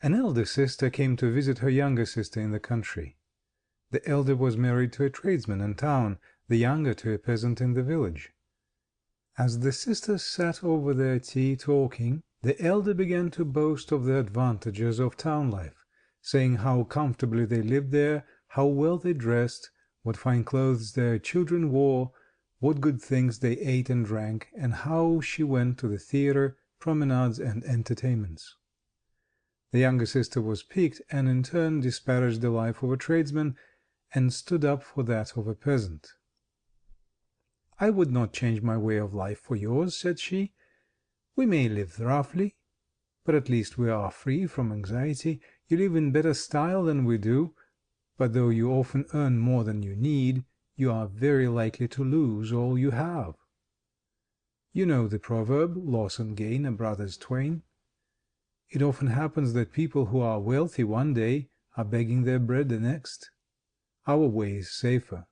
An elder sister came to visit her younger sister in the country. The elder was married to a tradesman in town, the younger to a peasant in the village. As the sisters sat over their tea talking, the elder began to boast of the advantages of town life, saying how comfortably they lived there, how well they dressed, what fine clothes their children wore, what good things they ate and drank, and how she went to the theatre, promenades, and entertainments. The younger sister was piqued, and in turn disparaged the life of a tradesman, and stood up for that of a peasant. "I would not change my way of life for yours," said she. "We may live roughly, but at least we are free from anxiety. You live in better style than we do, but though you often earn more than you need, you are very likely to lose all you have. You know the proverb, 'Loss and gain are brothers twain.' It often happens that people who are wealthy one day are begging their bread the next. Our way is safer.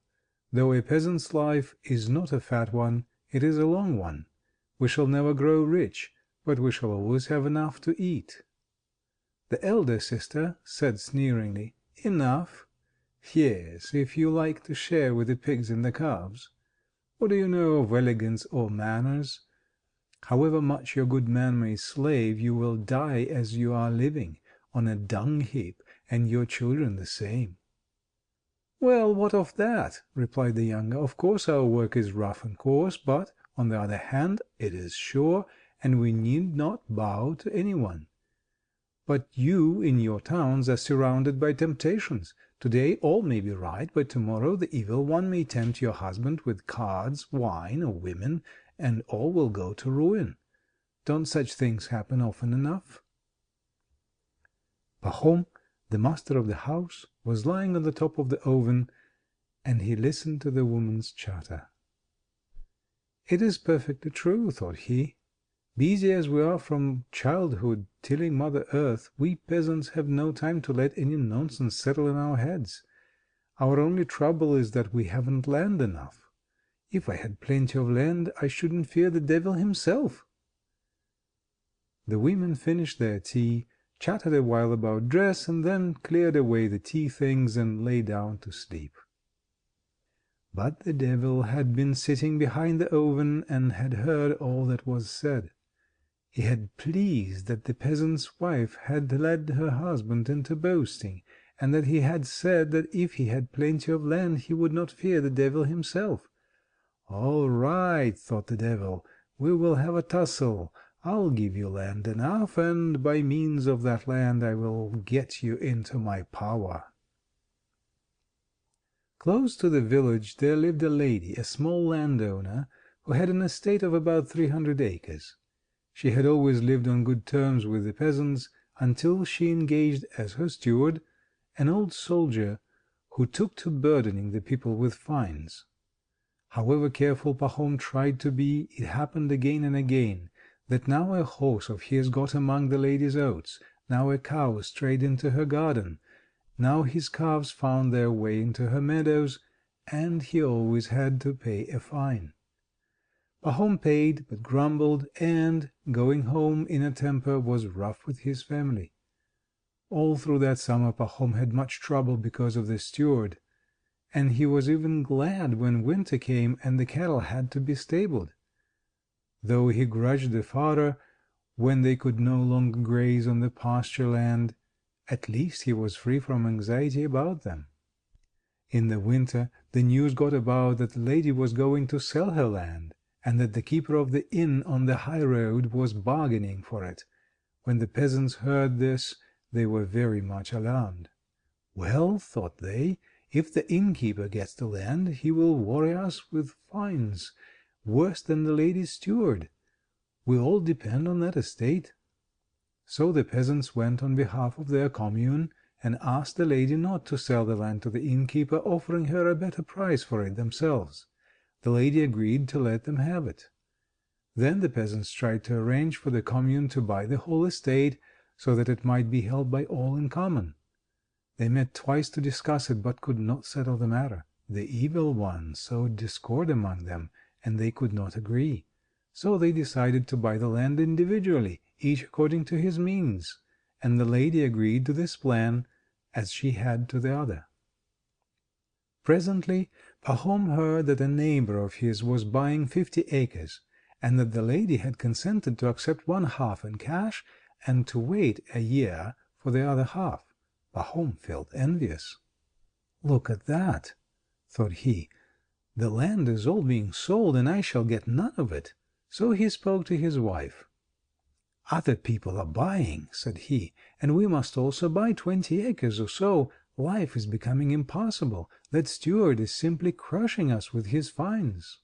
Though a peasant's life is not a fat one, it is a long one. We shall never grow rich, but we shall always have enough to eat." The elder sister said sneeringly, "Enough? Yes, if you like to share with the pigs and the calves. What do you know of elegance or manners? However much your good man may slave, you will die as you are living, on a dung heap, and your children the same." "Well, what of that?" replied the younger. "Of course our work is rough and coarse, but, on the other hand, it is sure, and we need not bow to any one. But you in your towns are surrounded by temptations. Today all may be right, but tomorrow the evil one may tempt your husband with cards, wine, or women, and all will go to ruin. Don't such things happen often enough?" Pahom, the master of the house, was lying on the top of the oven, and he listened to the woman's chatter. "It is perfectly true," thought he. "Busy as we are from childhood tilling Mother Earth, we peasants have no time to let any nonsense settle in our heads. Our only trouble is that we haven't land enough. If I had plenty of land, I shouldn't fear the devil himself." The women finished their tea, chatted a while about dress, and then cleared away the tea things and lay down to sleep. But the devil had been sitting behind the oven and had heard all that was said. He had pleased that the peasant's wife had led her husband into boasting, and that he had said that if he had plenty of land he would not fear the devil himself. "All right," thought the devil, "we will have a tussle. I'll give you land enough, and by means of that land I will get you into my power." Close to the village there lived a lady, a small landowner, who had an estate of about 300 acres. She had always lived on good terms with the peasants, until she engaged as her steward an old soldier who took to burdening the people with fines. However careful Pahom tried to be, it happened again and again that now a horse of his got among the lady's oats, now a cow strayed into her garden, now his calves found their way into her meadows, and he always had to pay a fine. Pahom paid, but grumbled, and, going home in a temper, was rough with his family. All through that summer Pahom had much trouble because of the steward, and he was even glad when winter came and the cattle had to be stabled. Though he grudged the fodder when they could no longer graze on the pasture land, at least he was free from anxiety about them. In the winter the news got about that the lady was going to sell her land, and that the keeper of the inn on the high road was bargaining for it. When the peasants heard this, they were very much alarmed. "Well," thought they, "if the innkeeper gets the land, he will worry us with fines worse than the lady's steward. We all depend on that estate." So the peasants went on behalf of their commune and asked the lady not to sell the land to the innkeeper, offering her a better price for it themselves. The lady agreed to let them have it. Then the peasants tried to arrange for the commune to buy the whole estate, so that it might be held by all in common. They met twice to discuss it, but could not settle the matter. The evil one sowed discord among them, and they could not agree. So they decided to buy the land individually, each according to his means, and the lady agreed to this plan as she had to the other. Presently Pahom heard that a neighbor of his was buying 50 acres, and that the lady had consented to accept one half in cash and to wait a year for the other half. Pahom felt envious. "Look at that," thought he. "The land is all being sold, and I shall get none of it." So he spoke to his wife. "Other people are buying," said he, "and we must also buy 20 acres or so. Life is becoming impossible. That steward is simply crushing us with his fines."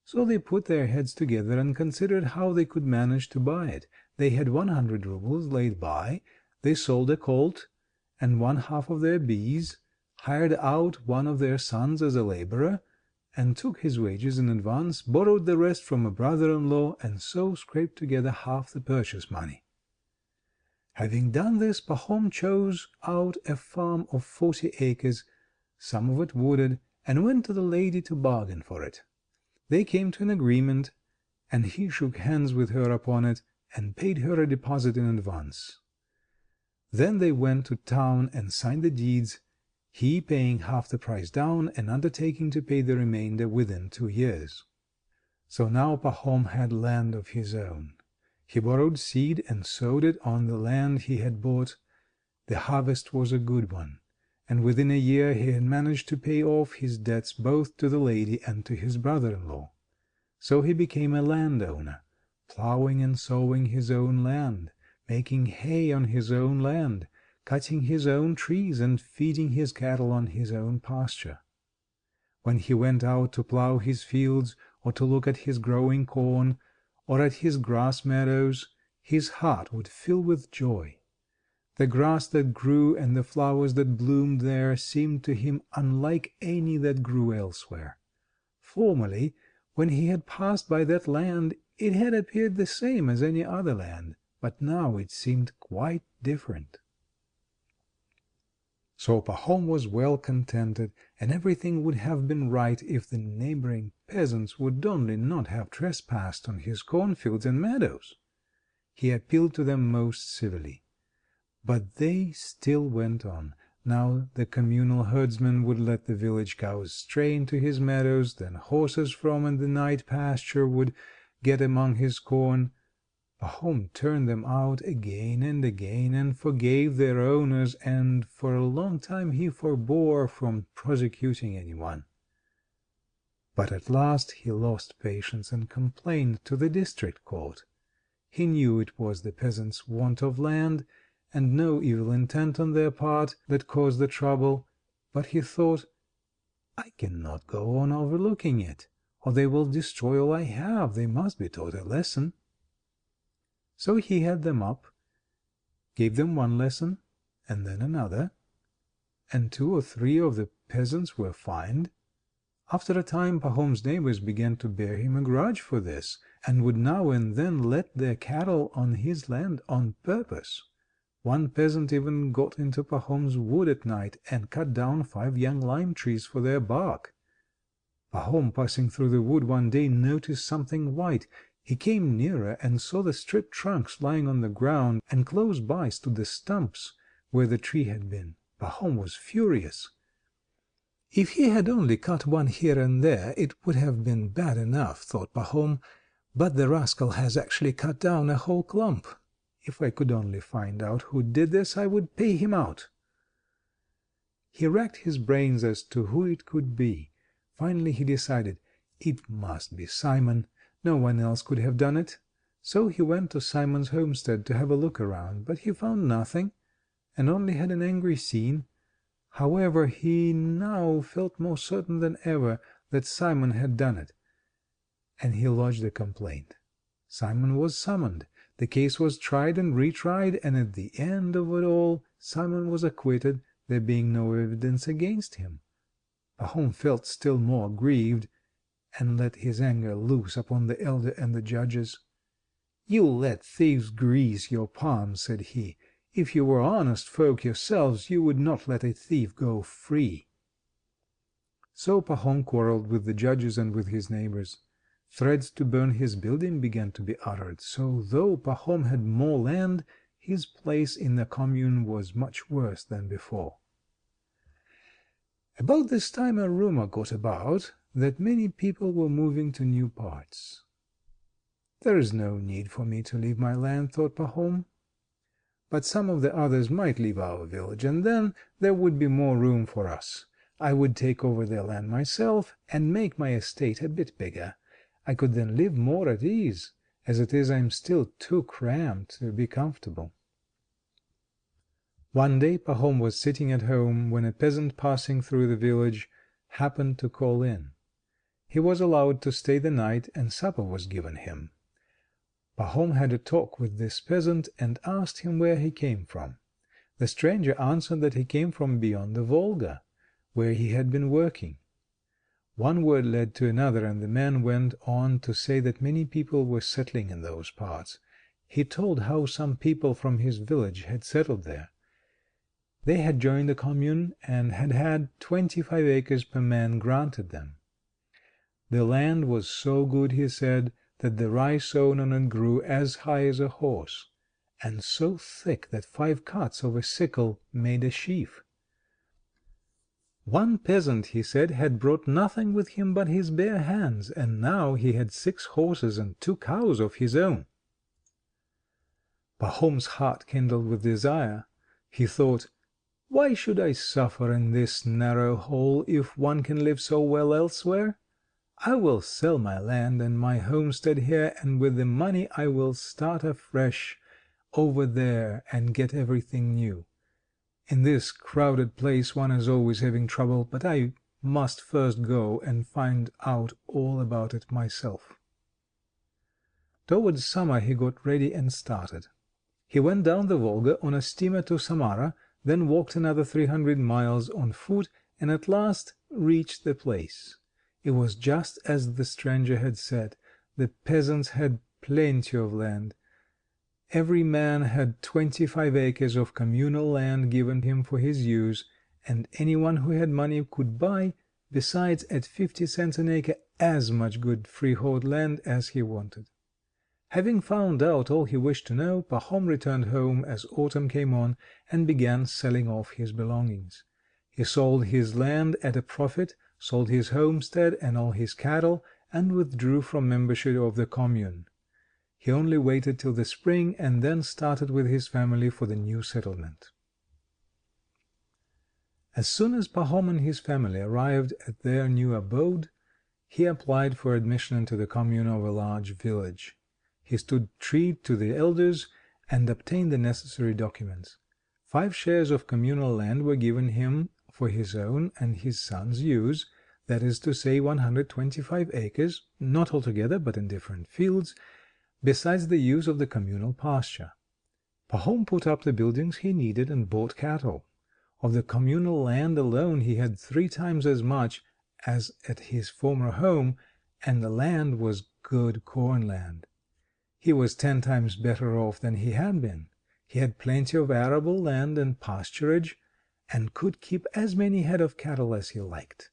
So they put their heads together and considered how they could manage to buy it. They had 100 rubles laid by. They sold a colt and one half of their bees, hired out one of their sons as a laborer, and took his wages in advance, borrowed the rest from a brother-in-law, and so scraped together half the purchase money. Having done this, Pahom chose out a farm of 40 acres, some of it wooded, and went to the lady to bargain for it. They came to an agreement, and he shook hands with her upon it, and paid her a deposit in advance. Then they went to town and signed the deeds, he paying half the price down, and undertaking to pay the remainder within 2 years. So now Pahom had land of his own. He borrowed seed and sowed it on the land he had bought. The harvest was a good one, and within a year he had managed to pay off his debts both to the lady and to his brother-in-law. So he became a landowner, plowing and sowing his own land, making hay on his own land, cutting his own trees, and feeding his cattle on his own pasture. When he went out to plow his fields, or to look at his growing corn, or at his grass meadows, his heart would fill with joy. The grass that grew and the flowers that bloomed there seemed to him unlike any that grew elsewhere. Formerly, when he had passed by that land, it had appeared the same as any other land, but now it seemed quite different. So Pahom was well contented, and everything would have been right if the neighboring peasants would only not have trespassed on his cornfields and meadows. He appealed to them most civilly. But they still went on. Now the communal herdsmen would let the village cows stray into his meadows, then horses from the night pasture would get among his corn. Pahom turned them out again and again, and forgave their owners, and for a long time he forbore from prosecuting anyone. But at last he lost patience and complained to the district court. He knew it was the peasants' want of land, and no evil intent on their part, that caused the trouble, but he thought, "I cannot go on overlooking it, or they will destroy all I have. They must be taught a lesson." So he had them up, gave them one lesson, and then another, and 2 or 3 of the peasants were fined. After a time Pahom's neighbors began to bear him a grudge for this, and would now and then let their cattle on his land on purpose. One peasant even got into Pahom's wood at night, and cut down 5 young lime trees for their bark. Pahom, passing through the wood one day, noticed something white. He came nearer and saw the stripped trunks lying on the ground, and close by stood the stumps where the tree had been. Pahom was furious. "If he had only cut one here and there, it would have been bad enough," thought Pahom, "but the rascal has actually cut down a whole clump. If I could only find out who did this, I would pay him out." He racked his brains as to who it could be. Finally he decided, "It must be Simon. No one else could have done it." So he went to Simon's homestead to have a look around, but he found nothing, and only had an angry scene. However, he now felt more certain than ever that Simon had done it, and he lodged a complaint. Simon was summoned. The case was tried and retried, and at the end of it all Simon was acquitted, there being no evidence against him. Pahom felt still more grieved, and let his anger loose upon the elder and the judges. "You let thieves grease your palms," said he. "If you were honest folk yourselves, you would not let a thief go free." So Pahom quarreled with the judges and with his neighbors. Threats to burn his building began to be uttered. So though Pahom had more land, his place in the commune was much worse than before. About this time a rumor got about that many people were moving to new parts. "There is no need for me to leave my land," thought Pahom. "But some of the others might leave our village, and then there would be more room for us. I would take over their land myself, and make my estate a bit bigger. I could then live more at ease. As it is, I am still too cramped to be comfortable." One day Pahom was sitting at home when a peasant passing through the village happened to call in. He was allowed to stay the night, and supper was given him. Pahom had a talk with this peasant, and asked him where he came from. The stranger answered that he came from beyond the Volga, where he had been working. One word led to another, and the man went on to say that many people were settling in those parts. He told how some people from his village had settled there. They had joined the commune, and had had 25 acres per man granted them. The land was so good, he said, that the rye sown on it grew as high as a horse, and so thick that 5 cuts of a sickle made a sheaf. One peasant, he said, had brought nothing with him but his bare hands, and now he had 6 horses and 2 cows of his own. Pahom's heart kindled with desire. He thought, "Why should I suffer in this narrow hole if one can live so well elsewhere? I will sell my land and my homestead here, and with the money I will start afresh over there and get everything new. In this crowded place one is always having trouble, but I must first go and find out all about it myself." Towards summer he got ready and started. He went down the Volga on a steamer to Samara, then walked another 300 miles on foot, and at last reached the place. It was just as the stranger had said. The peasants had plenty of land. Every man had 25 acres of communal land given him for his use, and anyone who had money could buy, besides at 50 cents an acre, as much good freehold land as he wanted. Having found out all he wished to know, Pahom returned home as autumn came on, and began selling off his belongings. He sold his land at a profit, sold his homestead and all his cattle, and withdrew from membership of the commune. He only waited till the spring, and then started with his family for the new settlement. As soon as Pahom and his family arrived at their new abode, he applied for admission into the commune of a large village. He stood treat to the elders, and obtained the necessary documents. 5 shares of communal land were given him for his own and his son's use, that is to say 125 acres, not altogether, but in different fields, besides the use of the communal pasture. Pahom put up the buildings he needed and bought cattle. Of the communal land alone he had 3 times as much as at his former home, and the land was good corn land. He was 10 times better off than he had been. He had plenty of arable land and pasturage, and could keep as many head of cattle as he liked.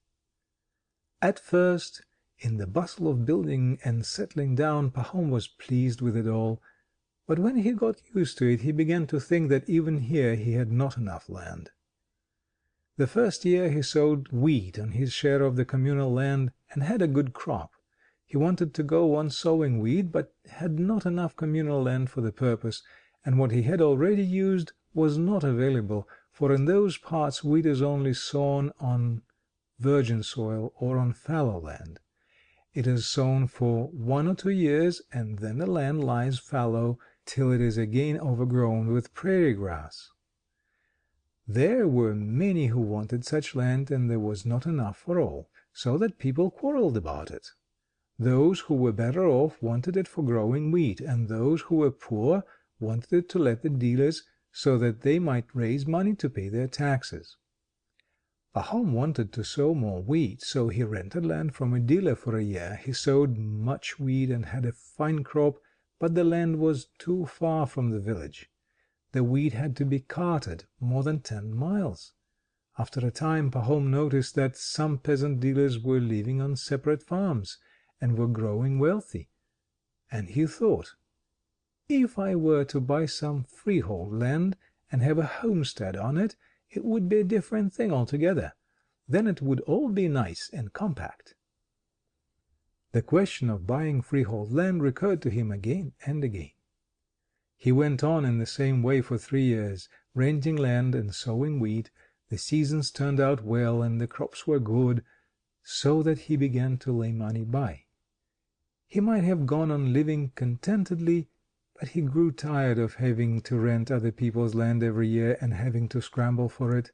At first, in the bustle of building and settling down, Pahom was pleased with it all, but when he got used to it he began to think that even here he had not enough land. The first year he sowed wheat on his share of the communal land, and had a good crop. He wanted to go on sowing wheat, but had not enough communal land for the purpose, and what he had already used was not available, for in those parts wheat is only sown on virgin soil or on fallow land. It is sown for 1 or 2 years, and then the land lies fallow till it is again overgrown with prairie grass. There were many who wanted such land, and there was not enough for all, so that people quarreled about it. Those who were better off wanted it for growing wheat, and those who were poor wanted it to let the dealers, so that they might raise money to pay their taxes. Pahom wanted to sow more wheat, so he rented land from a dealer for a year. He sowed much wheat and had a fine crop, but the land was too far from the village. The wheat had to be carted more than 10 miles. After a time Pahom noticed that some peasant dealers were living on separate farms, and were growing wealthy, and he thought, If I were to buy some freehold land and have a homestead on it, it would be a different thing altogether. Then it would all be nice and compact." The question of buying freehold land recurred to him again and again. He went on in the same way for 3 years, renting land and sowing wheat. The seasons turned out well and the crops were good, so that he began to lay money by. He might have gone on living contentedly, but he grew tired of having to rent other people's land every year and having to scramble for it.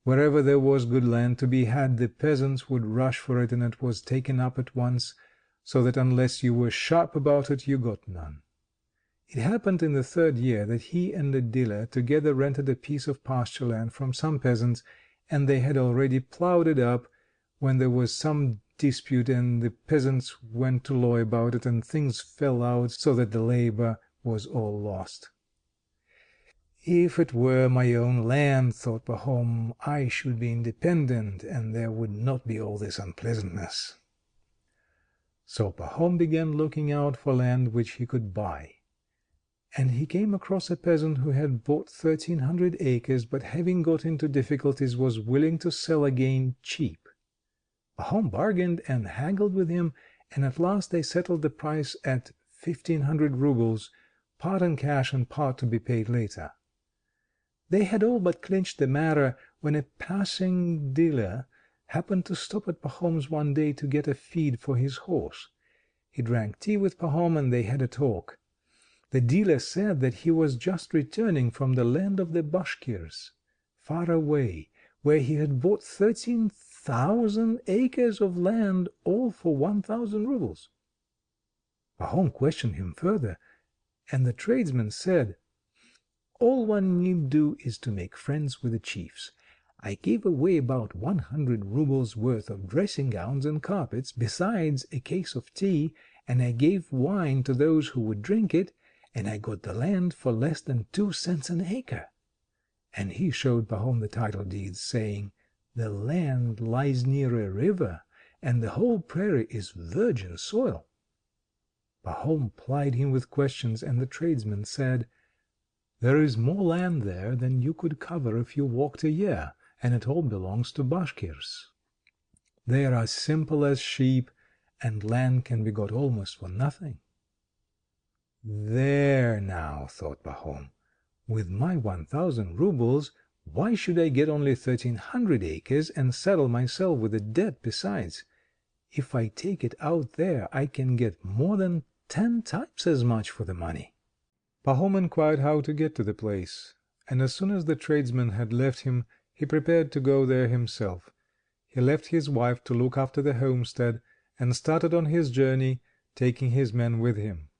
Wherever there was good land to be had, the peasants would rush for it, and it was taken up at once, so that unless you were sharp about it, you got none. It happened in the 3rd year that he and a dealer together rented a piece of pasture land from some peasants, and they had already plowed it up, when there was some dispute, and the peasants went to law about it, and things fell out so that the labor was all lost. "If it were my own land," thought Pahom, "I should be independent, and there would not be all this unpleasantness." So Pahom began looking out for land which he could buy. And he came across a peasant who had bought 1,300 acres, but having got into difficulties was willing to sell again cheap. Pahom bargained and haggled with him, and at last they settled the price at 1,500 rubles, part in cash and part to be paid later. They had all but clinched the matter, when a passing dealer happened to stop at Pahom's one day to get a feed for his horse. He drank tea with Pahom, and they had a talk. The dealer said that he was just returning from the land of the Bashkirs, far away, where he had bought 13,000 acres of land, all for 1,000 rubles. Pahom questioned him further, and the tradesman said, "All one need do is to make friends with the chiefs. I gave away about 100 rubles worth of dressing gowns and carpets, besides a case of tea, and I gave wine to those who would drink it, and I got the land for less than 2 cents an acre." And he showed Pahom the title deeds, saying, "The land lies near a river, and the whole prairie is virgin soil." Pahom plied him with questions, and the tradesman said, "There is more land there than you could cover if you walked a year, and it all belongs to Bashkirs. They are as simple as sheep, and land can be got almost for nothing." "There now," thought Pahom, "with my 1,000 rubles, why should I get only 1,300 acres and saddle myself with a debt besides? If I take it out there, I can get more than 10 times as much for the money." Pahom inquired how to get to the place, and as soon as the tradesman had left him, he prepared to go there himself. He left his wife to look after the homestead, and started on his journey, taking his men with him.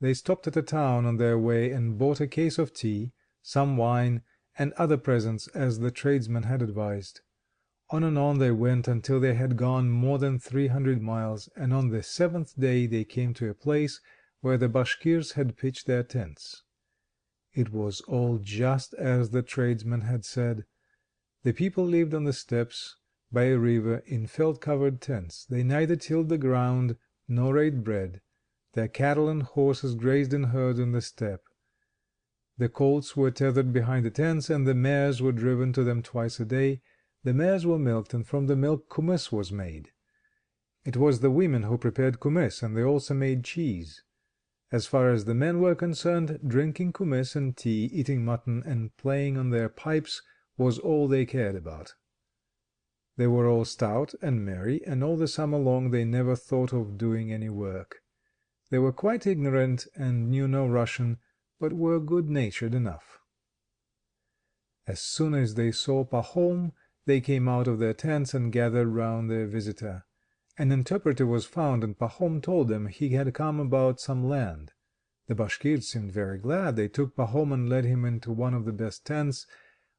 They stopped at a town on their way, and bought a case of tea, some wine, and other presents, as the tradesman had advised. On and on they went until they had gone more than 300 miles, and on the 7th day they came to a place where the Bashkirs had pitched their tents. It was all just as the tradesman had said. The people lived on the steppes, by a river, in felt-covered tents. They neither tilled the ground nor ate bread. Their cattle and horses grazed in herds on the steppe. The colts were tethered behind the tents, and the mares were driven to them twice a day. The mares were milked, and from the milk kumiss was made. It was the women who prepared kumiss, and they also made cheese. As far as the men were concerned, drinking kumiss and tea, eating mutton, and playing on their pipes was all they cared about. They were all stout and merry, and all the summer long they never thought of doing any work. They were quite ignorant and knew no Russian, but were good-natured enough. As soon as they saw Pahom, they came out of their tents and gathered round their visitor. An interpreter was found, and Pahom told them he had come about some land. The Bashkirs seemed very glad. They took Pahom and led him into one of the best tents,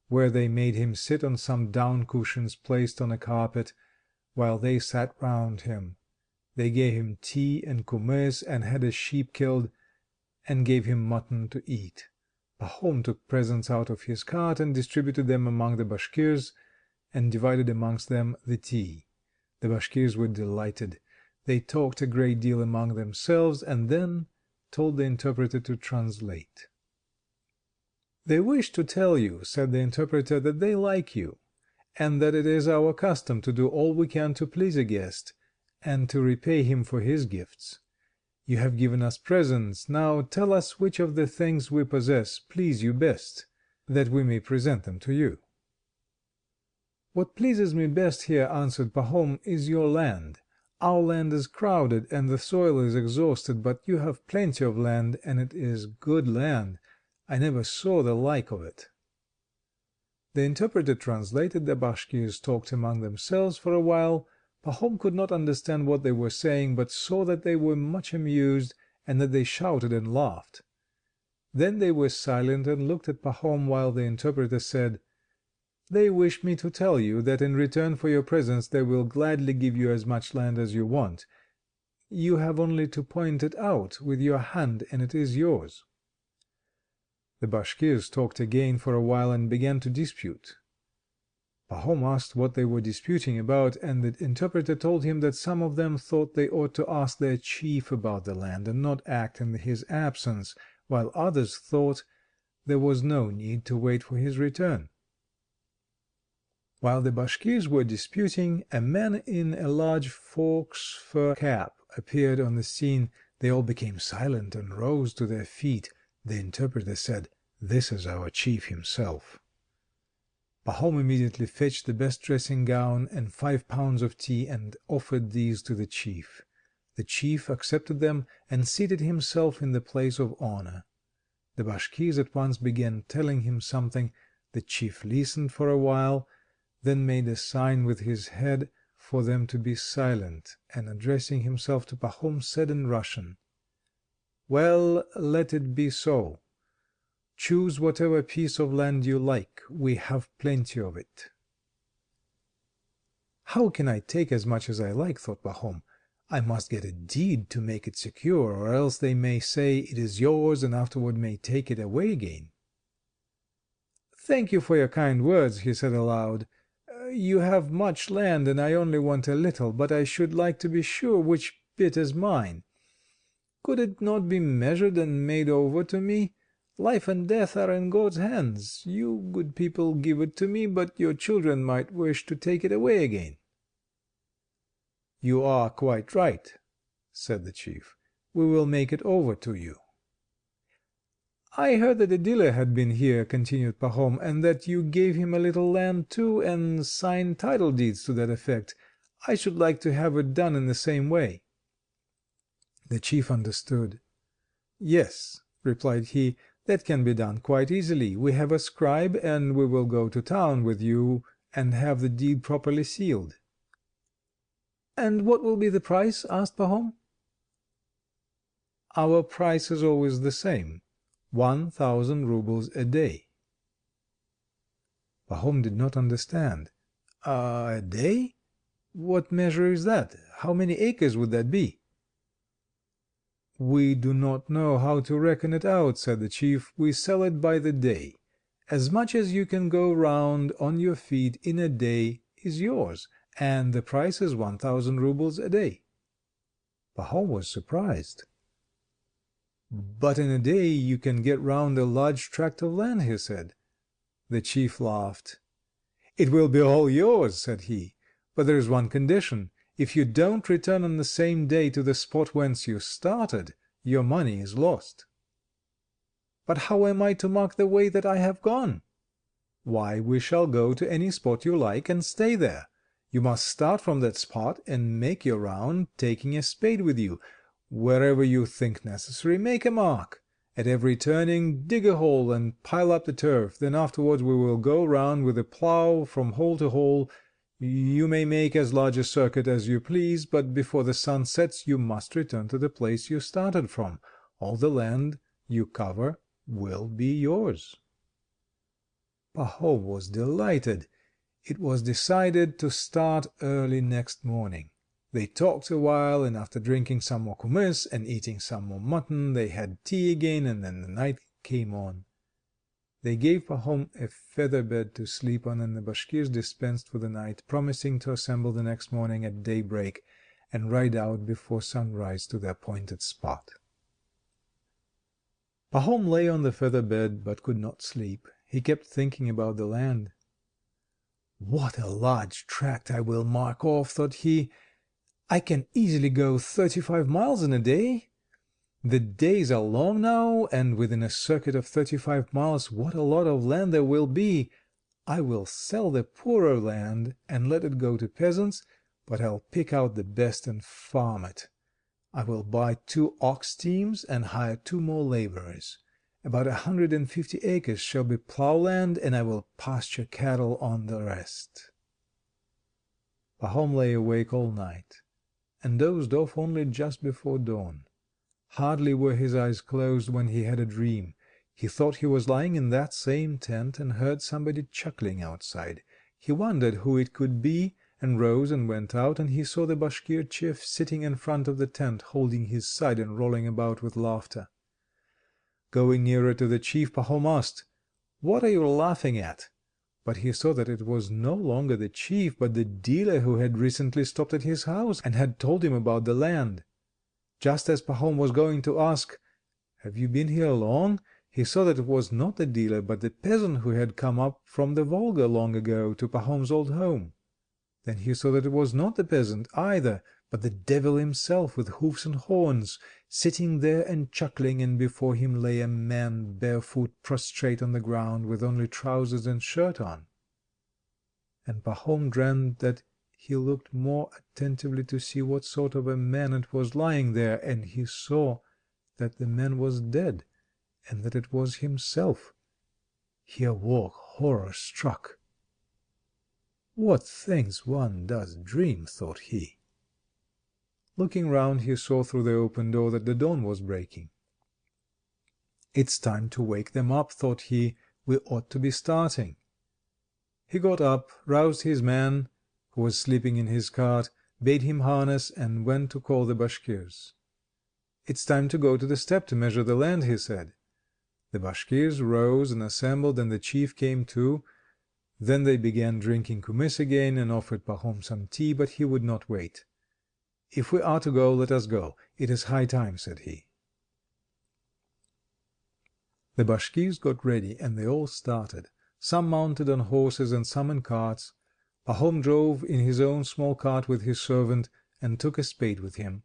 where they made him sit on some down cushions placed on a carpet, while they sat round him. They gave him tea and kumiss, and had a sheep killed, and gave him mutton to eat. Pahom took presents out of his cart and distributed them among the Bashkirs, and divided amongst them the tea. The Bashkirs were delighted. They talked a great deal among themselves, and then told the interpreter to translate. "They wish to tell you," said the interpreter, "that they like you, and that it is our custom to do all we can to please a guest, and to repay him for his gifts. You have given us presents. Now tell us which of the things we possess please you best, that we may present them to you." "What pleases me best here," answered Pahom, "is your land. Our land is crowded, and the soil is exhausted, but you have plenty of land, and it is good land. I never saw the like of it." The interpreter translated. The Bashkirs talked among themselves for a while. Pahom could not understand what they were saying, but saw that they were much amused, and that they shouted and laughed. Then they were silent and looked at Pahom, while the interpreter said, "They wish me to tell you that in return for your presents they will gladly give you as much land as you want. You have only to point it out with your hand, and it is yours." The Bashkirs talked again for a while and began to dispute. Pahom asked what they were disputing about, and the interpreter told him that some of them thought they ought to ask their chief about the land and not act in his absence, while others thought there was no need to wait for his return. While the Bashkirs were disputing, a man in a large fox fur cap appeared on the scene. They all became silent and rose to their feet. The interpreter said, "This is our chief himself." Pahom immediately fetched the best dressing gown and 5 pounds of tea, and offered these to the chief. The chief accepted them and seated himself in the place of honor. The Bashkirs at once began telling him something. The chief listened for a while, then made a sign with his head for them to be silent, and addressing himself to Pahom, said in Russian, "Well, let it be so. Choose whatever piece of land you like. We have plenty of it." "How can I take as much as I like?" thought Pahom. "I must get a deed to make it secure, or else they may say it is yours, and afterward may take it away again." "Thank you for your kind words," he said aloud. "You have much land, and I only want a little, but I should like to be sure which bit is mine. Could it not be measured and made over to me? Life and death are in God's hands. You good people give it to me, but your children might wish to take it away again." "You are quite right," said the chief. "We will make it over to you." "I heard that a dealer had been here," continued Pahom, "and that you gave him a little land too, and signed title deeds to that effect. I should like to have it done in the same way." The chief understood. "Yes," replied he, "that can be done quite easily. We have a scribe, and we will go to town with you and have the deed properly sealed." "And what will be the price?" asked Pahom. "Our price is always the same, 1,000 rubles a day." Pahom did not understand. "A day? What measure is that? How many acres would that be?" "We do not know how to reckon it out," said the chief. "We sell it by the day. As much as you can go round on your feet in a day is yours, and the price is 1,000 rubles a day." Pahom was surprised. "But in a day you can get round a large tract of land," he said. The chief laughed. "It will be all yours," said he, "but there is one condition. If you don't return on the same day to the spot whence you started, your money is lost." "But how am I to mark the way that I have gone?" "Why, we shall go to any spot you like, and stay there. You must start from that spot and make your round, taking a spade with you. Wherever you think necessary, make a mark. At every turning, dig a hole and pile up the turf. Then afterwards we will go round with a plough from hole to hole. You may make as large a circuit as you please, but before the sun sets you must return to the place you started from. All the land you cover will be yours." Pahom was delighted. It was decided to start early next morning. They talked a while, and after drinking some more kumiss and eating some more mutton, they had tea again, and then the night came on. They gave Pahom a feather bed to sleep on, and the Bashkirs dispensed for the night, promising to assemble the next morning at daybreak and ride out before sunrise to the appointed spot. Pahom lay on the feather bed, but could not sleep. He kept thinking about the land. "What a large tract I will mark off," thought he. "I can easily go 35 miles in a day. The days are long now, and within a circuit of 35 miles, what a lot of land there will be. I will sell the poorer land and let it go to peasants, but I'll pick out the best and farm it. I will buy 2 ox teams and hire 2 more laborers. About 150 acres shall be plow land, and I will pasture cattle on the rest." Pahom lay awake all night, and dozed off only just before dawn. Hardly were his eyes closed when he had a dream. He thought he was lying in that same tent, and heard somebody chuckling outside. He wondered who it could be, and rose and went out, and he saw the Bashkir chief sitting in front of the tent, holding his side and rolling about with laughter. Going nearer to the chief, Pahom asked, "What are you laughing at?" But he saw that it was no longer the chief, but the dealer who had recently stopped at his house, and had told him about the land. Just as Pahom was going to ask, "Have you been here long?" he saw that it was not the dealer, but the peasant who had come up from the Volga long ago to Pahom's old home. Then he saw that it was not the peasant either, but the devil himself, with hoofs and horns, sitting there and chuckling, and before him lay a man barefoot, prostrate on the ground, with only trousers and shirt on. And Pahom dreamed that he looked more attentively to see what sort of a man it was lying there, and he saw that the man was dead, and that it was himself. He awoke horror struck. "What things one does dream," thought he. Looking round, he saw through the open door that the dawn was breaking. "It's time to wake them up," thought he. "We ought to be starting." He got up, roused his man, who was sleeping in his cart, bade him harness, and went to call the Bashkirs. "It's time to go to the steppe to measure the land," he said. The Bashkirs rose and assembled, and the chief came too. Then they began drinking kumiss again, and offered Pahom some tea, but he would not wait. "If we are to go, let us go. It is high time," said he. The Bashkirs got ready, and they all started, some mounted on horses and some in carts. Pahom drove in his own small cart with his servant, and took a spade with him.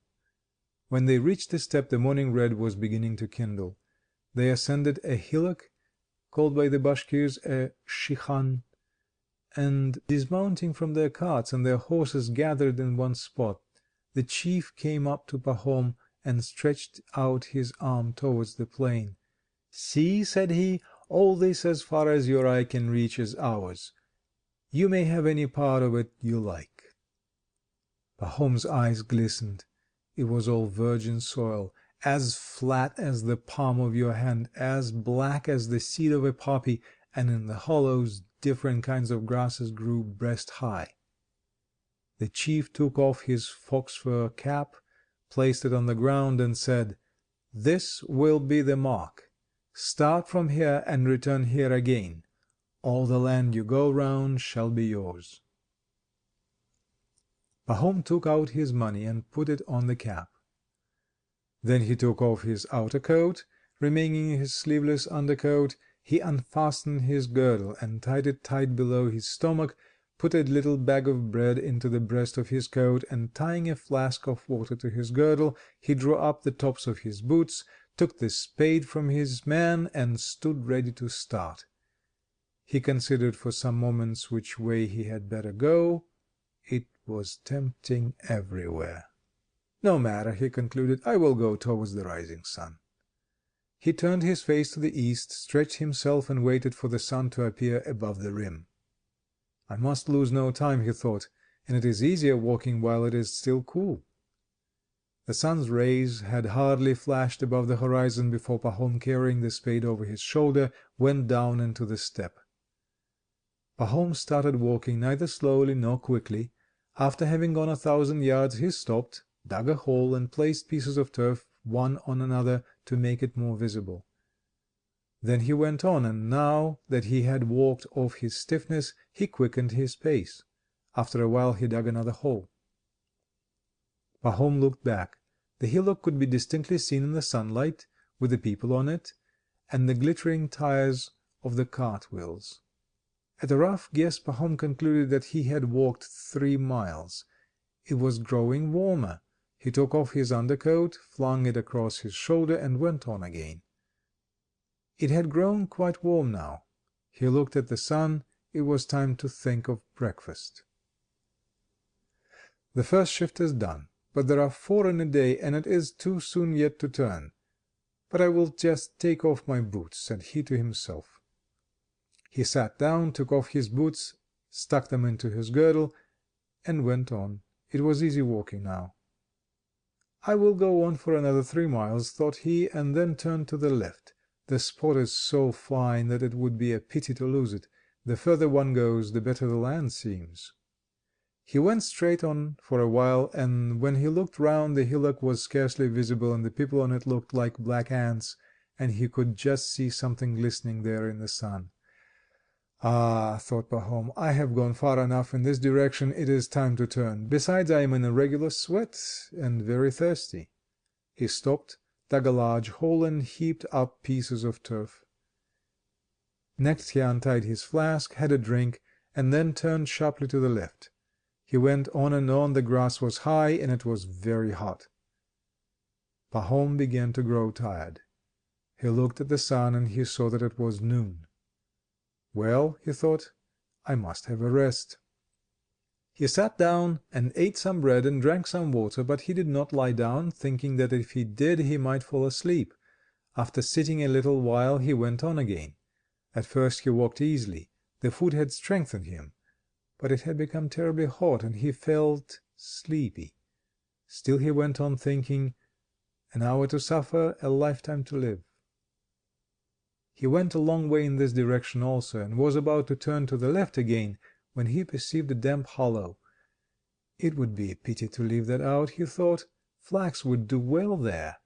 When they reached the steppe, the morning red was beginning to kindle. They ascended a hillock, called by the Bashkirs a shikhan, and dismounting from their carts and their horses, gathered in one spot. The chief came up to Pahom and stretched out his arm towards the plain. "See," said he, "all this as far as your eye can reach is ours. You may have any part of it you like." Pahom's eyes glistened. It was all virgin soil, as flat as the palm of your hand, as black as the seed of a poppy, and in the hollows different kinds of grasses grew breast high. The chief took off his fox fur cap, placed it on the ground, and said, "This will be the mark. Start from here and return here again. All the land you go round shall be yours." Pahom took out his money and put it on the cap. Then he took off his outer coat, remaining in his sleeveless undercoat. He unfastened his girdle and tied it tight below his stomach, put a little bag of bread into the breast of his coat, and tying a flask of water to his girdle, he drew up the tops of his boots, took the spade from his man, and stood ready to start. He considered for some moments which way he had better go. It was tempting everywhere. "No matter," he concluded, "I will go towards the rising sun." He turned his face to the east, stretched himself, and waited for the sun to appear above the rim. "I must lose no time," he thought, "and it is easier walking while it is still cool." The sun's rays had hardly flashed above the horizon before Pahom, carrying the spade over his shoulder, went down into the steppe. Pahom started walking, neither slowly nor quickly. After having gone 1,000 yards, he stopped, dug a hole, and placed pieces of turf one on another to make it more visible. Then he went on, and now that he had walked off his stiffness, he quickened his pace. After a while he dug another hole. Pahom looked back. The hillock could be distinctly seen in the sunlight, with the people on it. and the glittering tires of the cart wheels. At a rough guess Pahom concluded that he had walked 3 miles. It was growing warmer. He took off his undercoat, flung it across his shoulder, and went on again. It had grown quite warm now. He looked at the sun. It was time to think of breakfast. The first shift is done, but there are 4 in a day, and it is too soon yet to turn. But I will just take off my boots, said he to himself. He sat down, took off his boots, stuck them into his girdle, and went on. It was easy walking now. I will go on for another 3 miles, thought he, and then turned to the left. The spot is so fine that it would be a pity to lose it. The further one goes, the better the land seems. He went straight on for a while, and when he looked round, the hillock was scarcely visible, and the people on it looked like black ants, and he could just see something glistening there in the sun. Ah, thought Pahom, I have gone far enough in this direction. It is time to turn. Besides, I am in a regular sweat and very thirsty. He stopped, dug a large hole, and heaped up pieces of turf. Next he untied his flask, had a drink, and then turned sharply to the left. He went on and on. The grass was high, and it was very hot. Pahom began to grow tired. He looked at the sun, and he saw that it was noon. Well, he thought, I must have a rest. He sat down and ate some bread and drank some water, but he did not lie down, thinking that if he did he might fall asleep. After sitting a little while he went on again. At first he walked easily. The food had strengthened him, but it had become terribly hot, and he felt sleepy. Still he went on, thinking, an hour to suffer, a lifetime to live. He went a long way in this direction also, and was about to turn to the left again, when he perceived a damp hollow. It would be a pity to leave that out, he thought. Flax would do well there.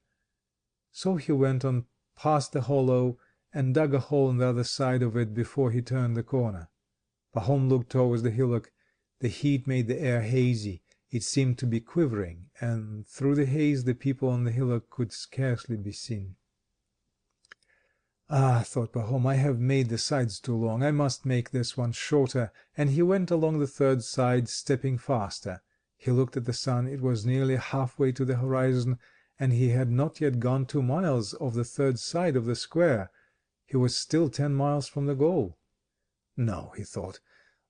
So he went on past the hollow, and dug a hole on the other side of it before he turned the corner. Pahom looked towards the hillock. The heat made the air hazy. It seemed to be quivering, and through the haze the people on the hillock could scarcely be seen. Ah, thought Pahom, I have made the sides too long. I must make this one shorter, and he went along the third side, stepping faster. He looked at the sun. It was nearly halfway to the horizon, and he had not yet gone 2 miles of the third side of the square. He was still 10 miles from the goal. No, he thought,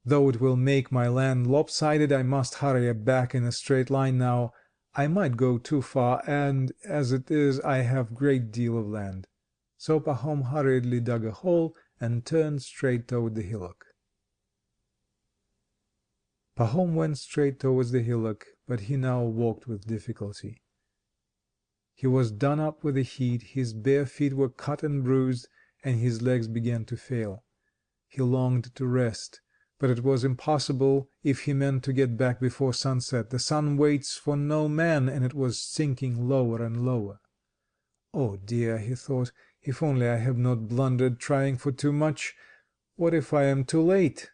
though it will make my land lopsided, I must hurry back in a straight line now. I might go too far, and as it is, I have great deal of land. So Pahom hurriedly dug a hole and turned straight toward the hillock. Pahom went straight towards the hillock, but he now walked with difficulty. He was done up with the heat, his bare feet were cut and bruised, and his legs began to fail. He longed to rest, but it was impossible if he meant to get back before sunset. The sun waits for no man, and it was sinking lower and lower. Oh dear, he thought, if only I have not blundered, trying for too much. What if I am too late?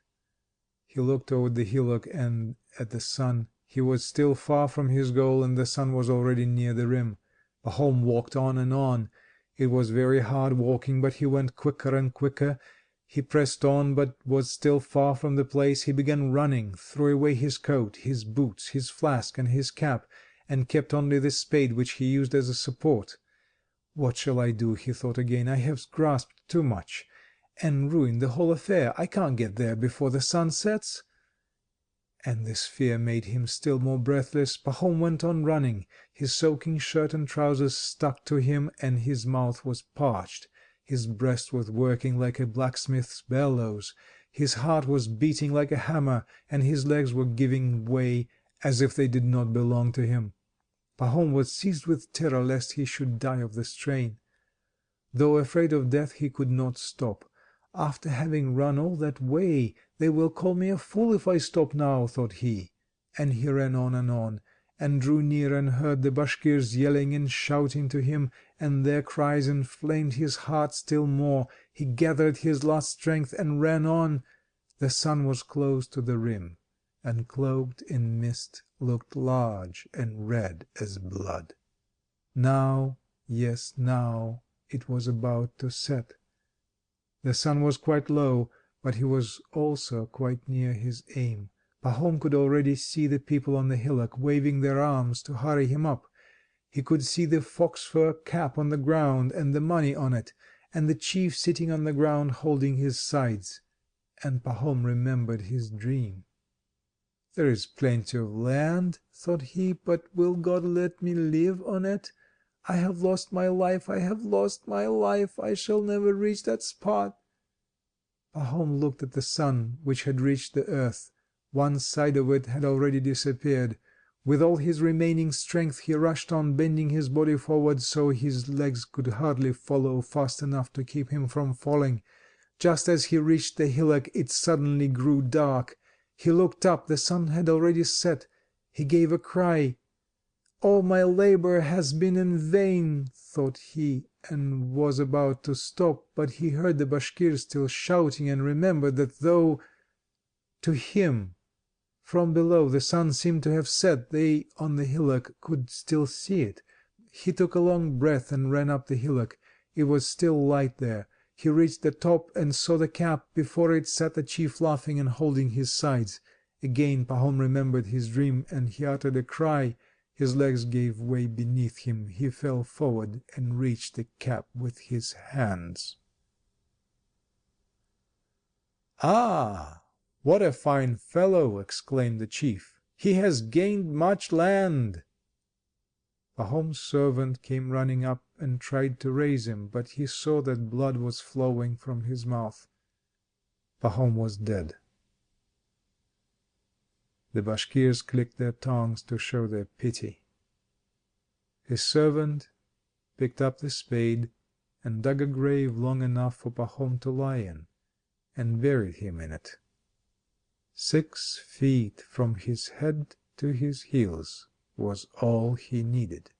He looked toward the hillock and at the sun. He was still far from his goal, and the sun was already near the rim. Pahom walked on and on. It was very hard walking, but he went quicker and quicker. He pressed on, but was still far from the place. He began running, threw away his coat, his boots, his flask, and his cap, and kept only the spade, which he used as a support. What shall I do? He thought again. I have grasped too much, and ruined the whole affair. I can't get there before the sun sets. And this fear made him still more breathless. Pahom went on running. His soaking shirt and trousers stuck to him, and his mouth was parched. His breast was working like a blacksmith's bellows. His heart was beating like a hammer, and his legs were giving way as if they did not belong to him. Pahom was seized with terror lest he should die of the strain. Though afraid of death, he could not stop. After having run all that way, they will call me a fool if I stop now, thought he. And he ran on, and drew near and heard the Bashkirs yelling and shouting to him, and their cries inflamed his heart still more. He gathered his last strength and ran on. The sun was close to the rim, and cloaked in mist, looked large and red as blood. Now, yes, now, it was about to set. The sun was quite low, but he was also quite near his aim. Pahom could already see the people on the hillock waving their arms to hurry him up. He could see the fox fur cap on the ground and the money on it, and the chief sitting on the ground holding his sides. And Pahom remembered his dream. "There is plenty of land," thought he, "but will God let me live on it? I have lost my life, I have lost my life, I shall never reach that spot." Pahom looked at the sun, which had reached the earth. One side of it had already disappeared. With all his remaining strength he rushed on, bending his body forward so his legs could hardly follow fast enough to keep him from falling. Just as he reached the hillock it suddenly grew dark. He looked up, the sun had already set. He gave a cry. "All my labor has been in vain," thought he, and was about to stop, but he heard the Bashkirs still shouting, and remembered that though to him from below the sun seemed to have set, they on the hillock could still see it. He took a long breath and ran up the hillock. It was still light there. He reached the top and saw the cap. Before it sat the chief laughing and holding his sides. Again Pahom remembered his dream, and he uttered a cry. His legs gave way beneath him. He fell forward and reached the cap with his hands. "Ah, what a fine fellow!" exclaimed the chief. "He has gained much land." Pahom's servant came running up and tried to raise him, but he saw that blood was flowing from his mouth. Pahom was dead. The Bashkirs clicked their tongues to show their pity. His servant picked up the spade and dug a grave long enough for Pahom to lie in, and buried him in it. 6 feet from his head to his heels was all he needed.